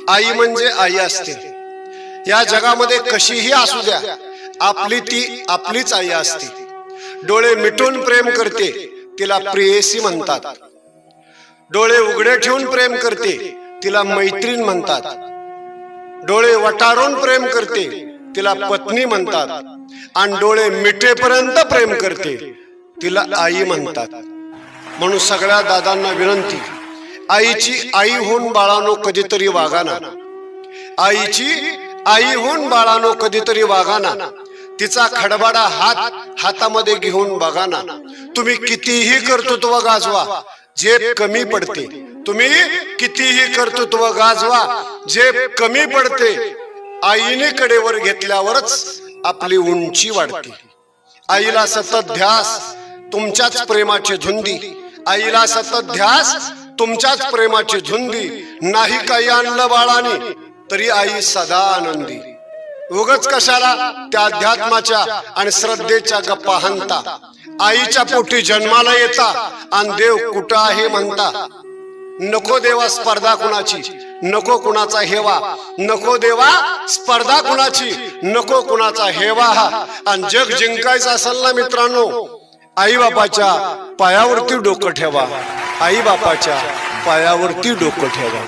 आई म्हणजे आई असते. या जगामध्ये कशीही असू द्या, आपली ती आपलीच आई असते. डोळे मिटून प्रेम करते, तिला प्रेयसी म्हणतात. डोळे उघडे ठेवून प्रेम करते, तिला मैत्रीण म्हणतात. डोळे वटारून प्रेम करते, तिला पत्नी म्हणतात. आणि डोळे मिटेपर्यंत प्रेम करते, तिला आई म्हणतात. म्हणून सगळ्या दादांना विनंती, आईची आई होऊन बाळानो कधीतरी वागाना. आईची आई होऊन बाळानो कधीतरी वागाना. तिचा खडबडा हातामध्ये घेऊन बघाना. तुम्ही कितीही कर्तृत्व गाजवा, झेप कमी पडते. तुम्ही कितीही कर्तृत्व गाजवा, झेप कमी पडते. आईने कडेवर घेतल्यावरच आपली उंची वाढते. आईला सतत ध्यास तुमच्याच प्रेमाची धुंदी. आईला सतत ध्यास तुमच्याच प्रेमाची धुंदी. नाही काही आणलं बाळाने तरी आई सदा आनंदी. उगच कशाला त्या अध्यात्माच्या आणि श्रद्धेच्या गप्पा हाणता. आईच्या पोटी जन्माला येता आणि देव कुठं आहे म्हणता. नको देवा स्पर्धा कुणाची, नको कुणाचा हेवा. नको देवा स्पर्धा कुणाची, नको कुणाचा हेवा. आणि जग जिंकायचं असेल ना मित्रांनो, आई बापाच्या पायावरती डोकं ठेवा. आई बापाच्या पायावरती डोकं ठेवा.